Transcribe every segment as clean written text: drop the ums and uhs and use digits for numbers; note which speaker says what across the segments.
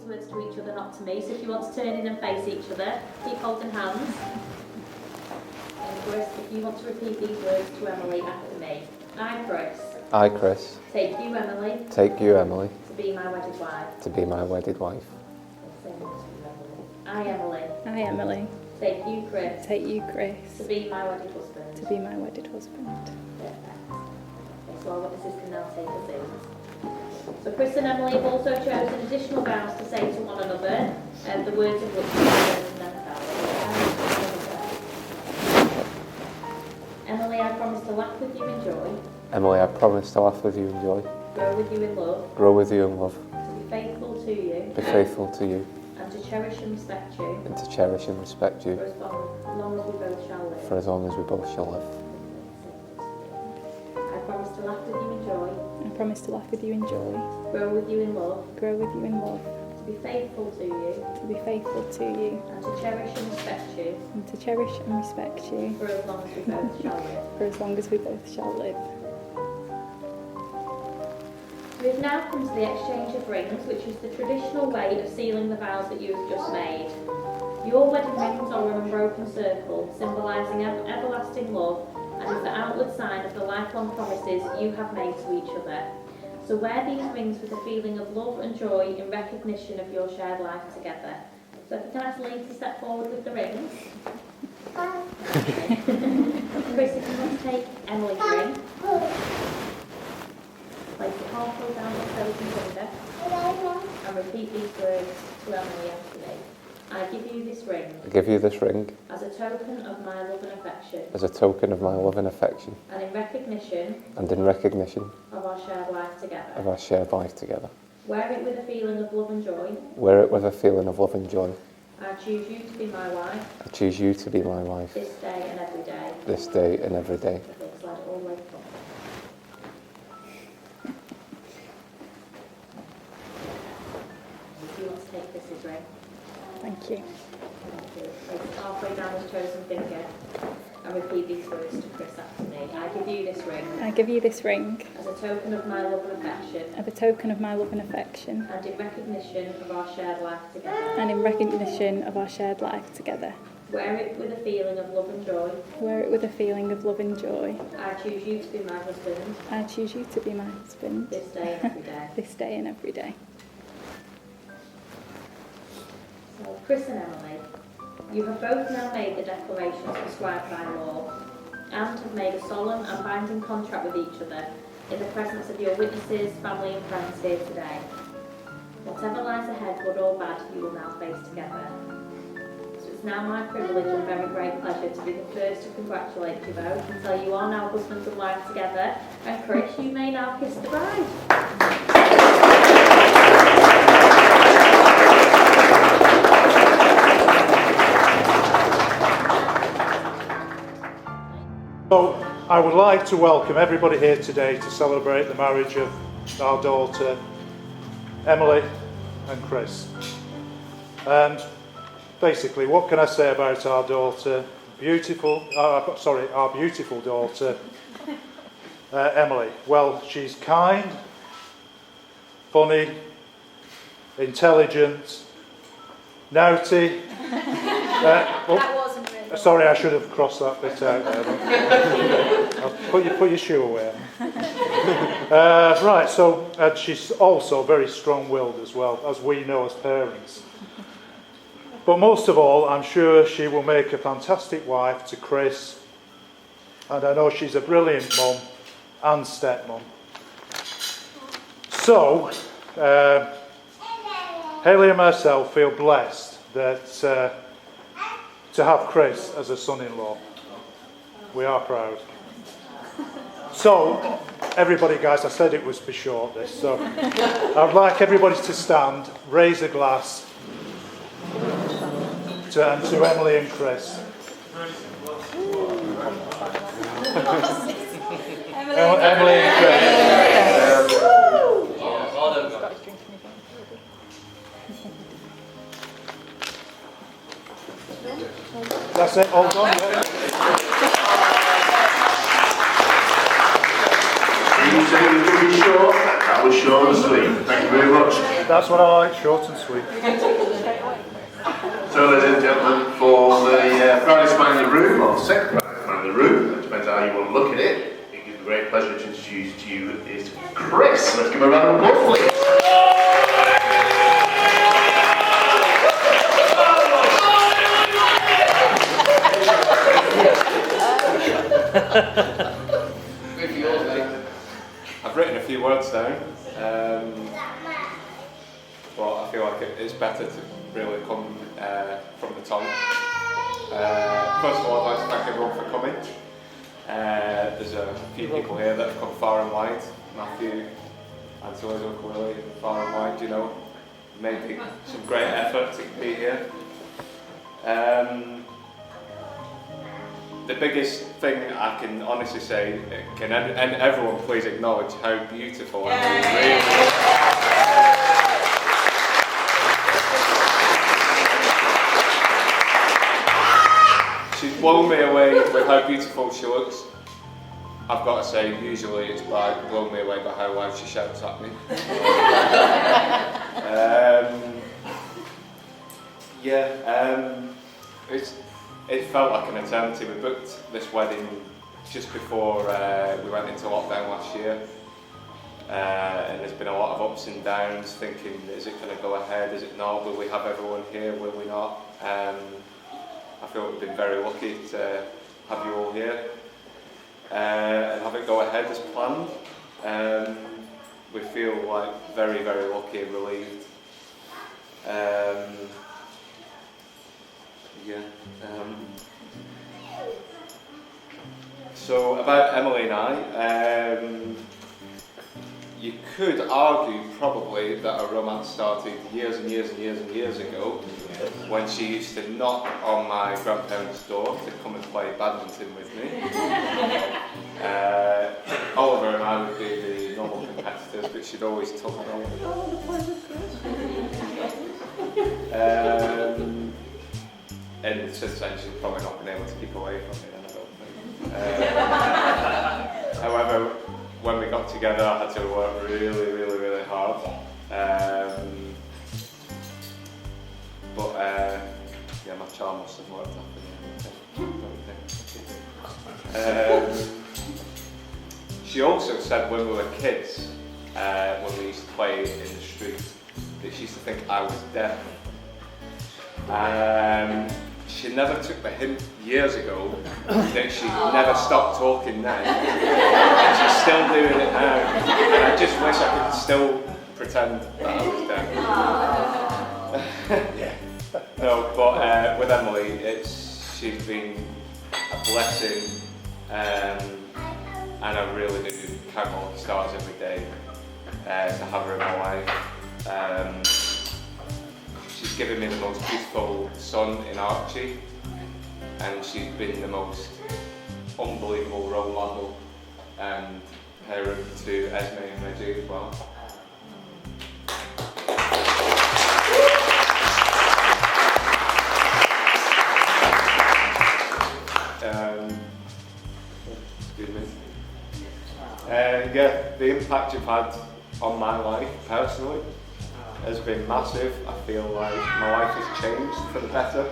Speaker 1: words to each other, not to me. So if you want to turn in and face each other, keep holding hands. And Chris, if you want to repeat these words to Emily after me. I, Chris.
Speaker 2: I, Chris.
Speaker 1: Take you, Emily.
Speaker 2: Take you, Emily.
Speaker 1: To be my wedded wife.
Speaker 2: To be my wedded wife.
Speaker 1: I, Emily.
Speaker 3: I, Emily.
Speaker 1: Take you, Chris.
Speaker 3: Take you, Chris.
Speaker 1: To be my wedded husband.
Speaker 3: To be my wedded husband.
Speaker 1: Perfect. Okay, so our witnesses can now take us in. So Chris and Emily have also chosen additional vows to say to one another, the words of which we then Emily, I promise to laugh with you in joy.
Speaker 2: Emily, I promise to laugh with you in joy.
Speaker 1: Grow with you in love.
Speaker 2: Grow with you in love.
Speaker 1: To be faithful to you.
Speaker 2: Be faithful to you.
Speaker 1: And to cherish and respect you.
Speaker 2: And to cherish and respect you.
Speaker 1: For as long as we both shall live.
Speaker 2: For as long as we both shall live.
Speaker 1: I promise to laugh with you in joy.
Speaker 3: I promise to laugh with you in joy.
Speaker 1: Grow with you in love.
Speaker 3: Grow with you in love.
Speaker 1: To be faithful to you.
Speaker 3: To be faithful to you.
Speaker 1: And to cherish and respect you.
Speaker 3: And to cherish and respect you.
Speaker 1: For as long as we both shall live.
Speaker 3: For as long as we both shall live.
Speaker 1: We've now come to the exchange of rings, which is the traditional way of sealing the vows that you have just made. Your wedding rings are an unbroken circle, symbolising everlasting love, and is the outward sign of the lifelong promises you have made to each other. So wear these rings with a feeling of love and joy in recognition of your shared life together. So if you can ask Lee to step forward with the rings. Chris, if you want to take Emily's ring. Place it halfway down the chosen finger and repeat these words to Emily after me. I give you this ring.
Speaker 2: I give you this ring.
Speaker 1: As a token of my love and affection.
Speaker 2: As a token of my love and affection.
Speaker 1: And in recognition.
Speaker 2: And in recognition.
Speaker 1: Of our shared life together.
Speaker 2: Of our shared life together.
Speaker 1: Wear it with a feeling of love and joy.
Speaker 2: Wear it with a feeling of love and joy.
Speaker 1: I choose you to be my wife.
Speaker 2: I choose you to be my wife.
Speaker 1: This day and every day.
Speaker 2: This day and every day.
Speaker 1: Okay, slide it all the way forward. If you want to take Chris's ring.
Speaker 3: Thank you.
Speaker 1: Place it halfway down his chosen finger and repeat these words to Chris after me. I give you this ring.
Speaker 3: I give you this ring.
Speaker 1: As a token of my love and affection.
Speaker 3: As a token of my love and affection.
Speaker 1: And in recognition of our shared life together.
Speaker 3: And in recognition of our shared life together.
Speaker 1: Wear it with a feeling of love and joy.
Speaker 3: Wear it with a feeling of love and joy.
Speaker 1: I choose you to be my husband.
Speaker 3: I choose you to be my husband.
Speaker 1: This day and every day.
Speaker 3: This day and every day.
Speaker 1: So, Chris and Emily, you have both now made the declarations prescribed by law and have made a solemn and binding contract with each other in the presence of your witnesses, family and friends here today. Whatever lies ahead, good or bad, you will now face together. So it's now my privilege and very great pleasure to be the first to congratulate you both and tell you are now husband and wife together. And Chris, you may now kiss the bride.
Speaker 4: So I would like to welcome everybody here today to celebrate the marriage of our daughter Emily and Chris. And basically, what can I say about our daughter? Our beautiful daughter Emily. Well, she's kind, funny, intelligent, naughty.
Speaker 1: That wasn't really.
Speaker 4: Sorry, I should have crossed that bit out there. Put your shoe away. Right, so she's also very strong-willed as well, as we know as parents. But most of all, I'm sure she will make a fantastic wife to Chris, and I know she's a brilliant mum and stepmom. So, Hayley and myself feel blessed that to have Chris as a son-in-law. We are proud. So, everybody, guys, I said it was be short, this. So, I'd like everybody to stand, raise a glass to Emily and Chris. Emily and Chris. That's it, all done. Yeah.
Speaker 5: You said it was short. That was short and sweet. Thank you. you very much.
Speaker 4: That's what I like, short and sweet.
Speaker 5: So, ladies and gentlemen, for the proudest man in the room, or second proudest man in the room, it depends how you want to look at it, it gives me great pleasure to introduce to you is Chris. Let's give him a round of applause, please.
Speaker 6: I've written a few words down, but I feel like it's better to really come from the tongue. First of all, I'd like to thank everyone for coming. There's a few people here that have come far and wide. Matthew, Antoine's Uncle Willie, far and wide, you know, made some great effort to be here. The biggest thing I can honestly say, and everyone please acknowledge how beautiful Emily really is. She's blown me away with how beautiful she looks. I've got to say, usually it's blown me away by how loud she shouts at me. It felt like an eternity. We booked this wedding just before we went into lockdown last year, and there's been a lot of ups and downs, thinking, is it going to go ahead, is it not, will we have everyone here, will we not? I feel we've been very lucky to have you all here and have it go ahead as planned. We feel like very, very lucky and relieved. So about Emily and I, you could argue probably that our romance started years and years and years and years ago, when she used to knock on my grandparents' door to come and play badminton with me. Oliver and I would be the normal competitors, but she'd always tug me on. And since then she's probably not been able to keep away from me, then I don't think. However, when we got together I had to work really, really, really hard. My charm must have worked after. She also said when we were kids, when we used to play in the street, that she used to think I was deaf. She never took the hint years ago that she never stopped talking then, and she's still doing it now. And I just wish I could still pretend that I was deaf. No, but with Emily, she's been a blessing, and I really do count all the stars every day to have her in my life. She's given me the most beautiful son in Archie, and she's been the most unbelievable role model and parent to Esme and Reggie as well. Excuse me. The impact you've had on my life personally has been massive. I feel like my life has changed for the better.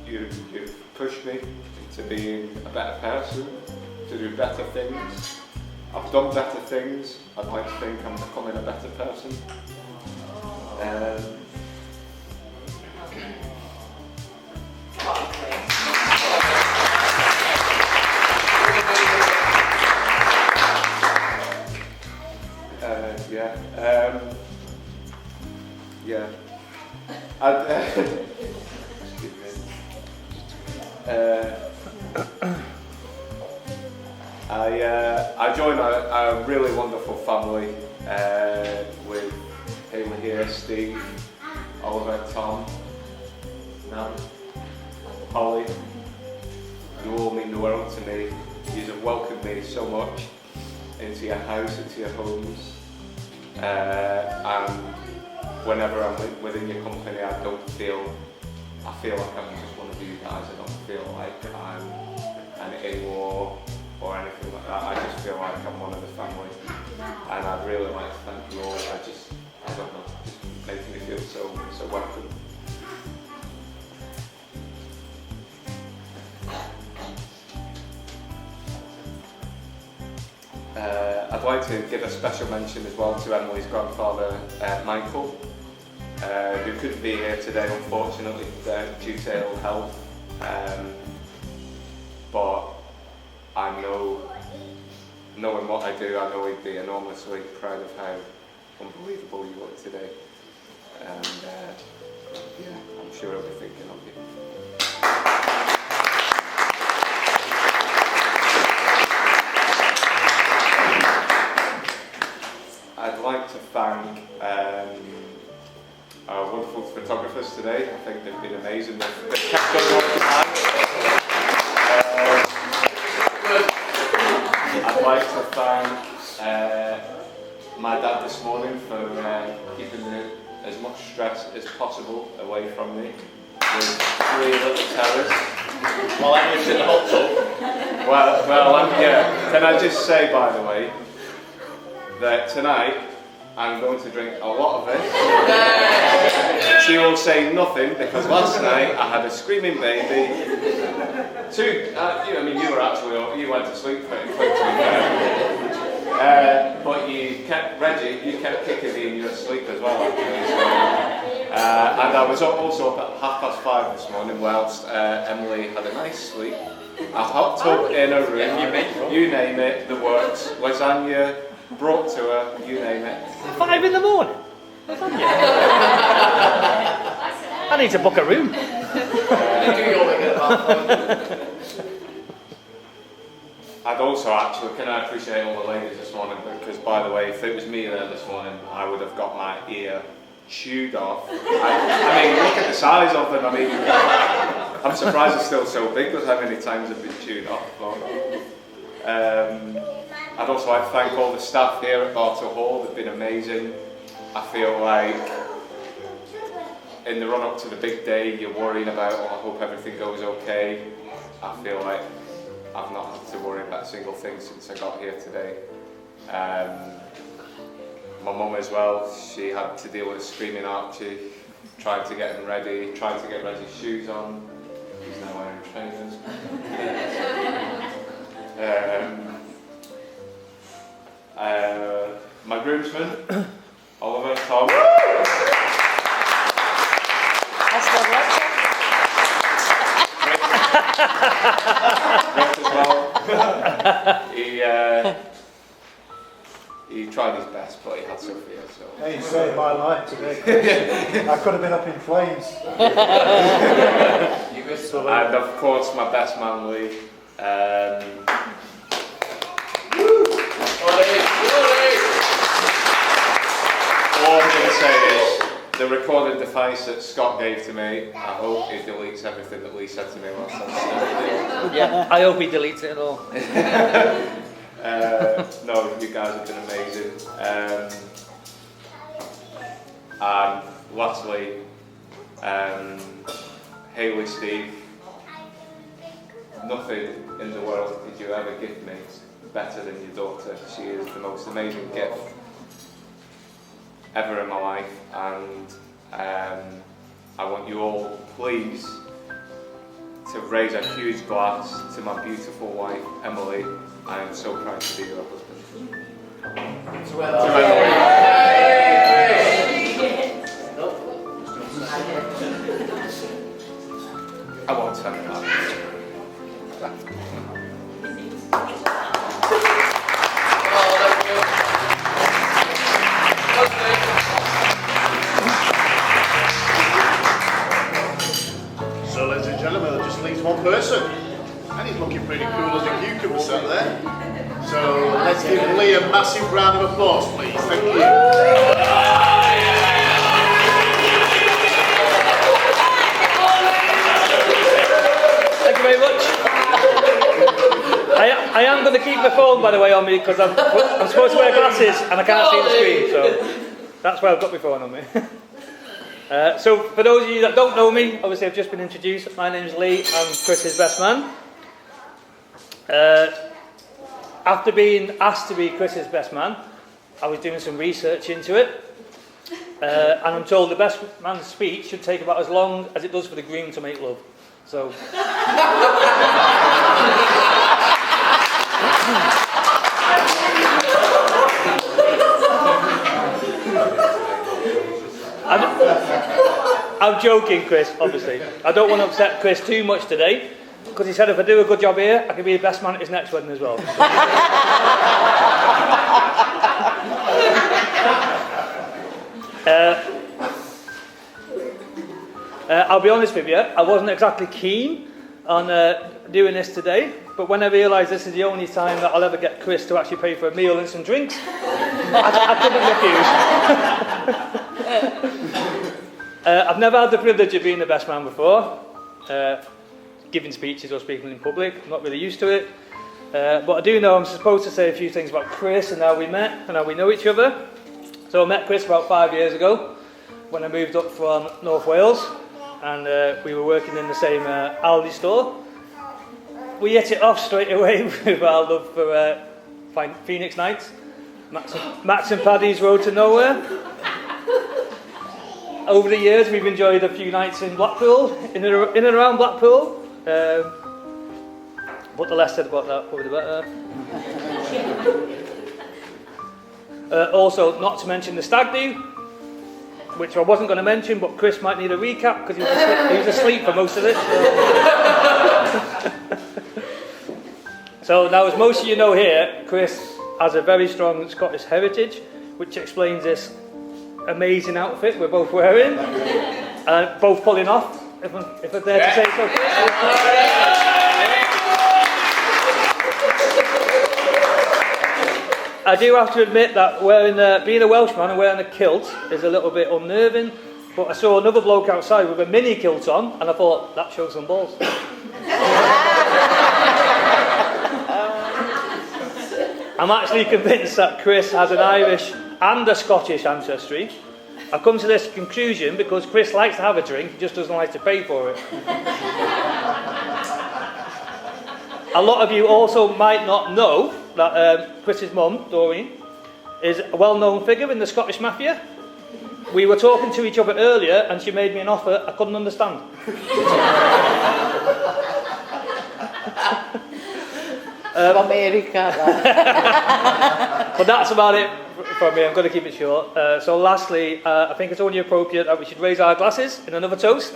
Speaker 6: You've pushed me into being a better person, to do better things. I've done better things. I'd like to think I'm becoming a better person. I joined a really wonderful family with Hayley here, Steve, Oliver, Tom, Nan, Holly. You all mean the world to me. You have welcomed me so much into your house, into your homes, and whenever I'm within your company, I feel like I'm just one of you guys. I don't feel like I'm an in-law or anything like that. I just feel like I'm one of the family, and I'd really like to thank you all. I don't know, just making me feel so welcome. I'd like to give a special mention as well to Emily's grandfather, Michael, who couldn't be here today, unfortunately, due to ill health. But I know, knowing what I do, I know he'd be enormously proud of how unbelievable you look today. And yeah, I'm sure he'll be thinking of you. I'd like to thank our wonderful photographers today. I think they've been amazing. They've kept going on tonight. I'd like to thank my dad this morning for keeping as much stress as possible away from me with 3 little terrors.
Speaker 5: While I was in the hot tub.
Speaker 6: Well, yeah. Can I just say, by the way, that tonight I'm going to drink a lot of it. She will say nothing because last night I had a screaming baby. You went to sleep pretty quickly. But you kept kicking me in your sleep as well, actually. So, and I was also up at 5:30 this morning whilst Emily had a nice sleep. A hot tub in her room, you name it, the works, lasagna brought to her, you name it.
Speaker 7: 5 in the morning? I need to book a room.
Speaker 6: I'd also can I appreciate all the ladies this morning, because by the way, if it was me there this morning, I would have got my ear chewed off. I mean, look at the size of them. I mean, I'm surprised it's still so big because how many times I've been chewed off. I'd also like to thank all the staff here at Bartle Hall. They've been amazing. I feel like in the run-up to the big day, you're worrying about, I hope everything goes okay. I feel like I've not had to worry about a single thing since I got here today. My mum as well, she had to deal with a screaming Archie, trying to get him ready, trying to get Reggie's shoes on. He's now wearing trainers. My groomsmen, Oliver, Tom. Rick as well. He tried his best, but he had Sophia. So.
Speaker 4: Hey, you saved my life today. I could have been up in flames.
Speaker 6: And of course, my best man, Lee. All I'm going to say is, the recording device that Scott gave to me, I hope it deletes everything that Lee said to me whilst I was still.
Speaker 7: Yeah, I hope he deletes it all.
Speaker 6: No, you guys have been amazing. And lastly, Hayley, Steve, nothing in the world did you ever give me better than your daughter. She is the most amazing gift ever in my life, and I want you all, please, to raise a huge glass to my beautiful wife, Emily. I am so proud to be your husband. To Emily. I won't tell you that.
Speaker 5: So, ladies and gentlemen, there just leaves one person, and he's looking pretty cool as a cucumber sat there. So, let's give Lee a massive round of applause, please. Thank you.
Speaker 7: Thank you very much. I am going to keep my phone, by the way, on me because I'm supposed to wear glasses and I can't see the screen, so that's why I've got my phone on me. So, for those of you that don't know me, obviously I've just been introduced. My name's Lee. I'm Chris's best man. after being asked to be Chris's best man, I was doing some research into it. And I'm told the best man's speech should take about as long as it does for the groom to make love. So... I'm joking, Chris, obviously. I don't want to upset Chris too much today, because he said if I do a good job here, I can be the best man at his next wedding as well. I'll be honest with you, I wasn't exactly keen on doing this today, but when I realised this is the only time that I'll ever get Chris to actually pay for a meal and some drinks, I couldn't refuse. I've never had the privilege of being the best man before, giving speeches or speaking in public. I'm not really used to it. But I do know I'm supposed to say a few things about Chris and how we met and how we know each other. So I met Chris about 5 years ago when I moved up from North Wales, and we were working in the same Aldi store. We hit it off straight away with our love for Phoenix Nights, Max and Paddy's Road to Nowhere. Over the years, we've enjoyed a few nights in Blackpool, in and around Blackpool. But the less said about that, probably the better. Also, not to mention the stag do, which I wasn't going to mention, but Chris might need a recap because he was asleep for most of it. So now, as most of you know here, Chris has a very strong Scottish heritage, which explains this amazing outfit we're both wearing, both pulling off, if I dare to say so. I do have to admit that being a Welshman and wearing a kilt is a little bit unnerving, but I saw another bloke outside with a mini kilt on, and I thought, that shows some balls. I'm actually convinced that Chris has an Irish and a Scottish ancestry. I've come to this conclusion because Chris likes to have a drink, he just doesn't like to pay for it. A lot of you also might not know that Chris's mum, Doreen, is a well-known figure in the Scottish Mafia. We were talking to each other earlier and she made me an offer I couldn't understand.
Speaker 8: America.
Speaker 7: But that's about it from me. I'm going to keep it short. So lastly, I think it's only appropriate that we should raise our glasses in another toast.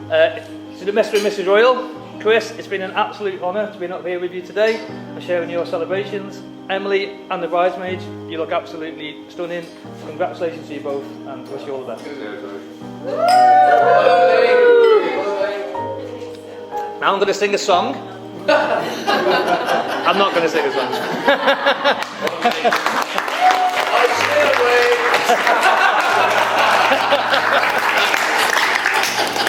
Speaker 7: To the Mr. and Mrs. Royal, Chris, it's been an absolute honour to be up here with you today and sharing your celebrations. Emily and the bridesmaids, you look absolutely stunning. Congratulations to you both and wish you all the best. Now I'm going to sing a song. I'm not going to sing a song. I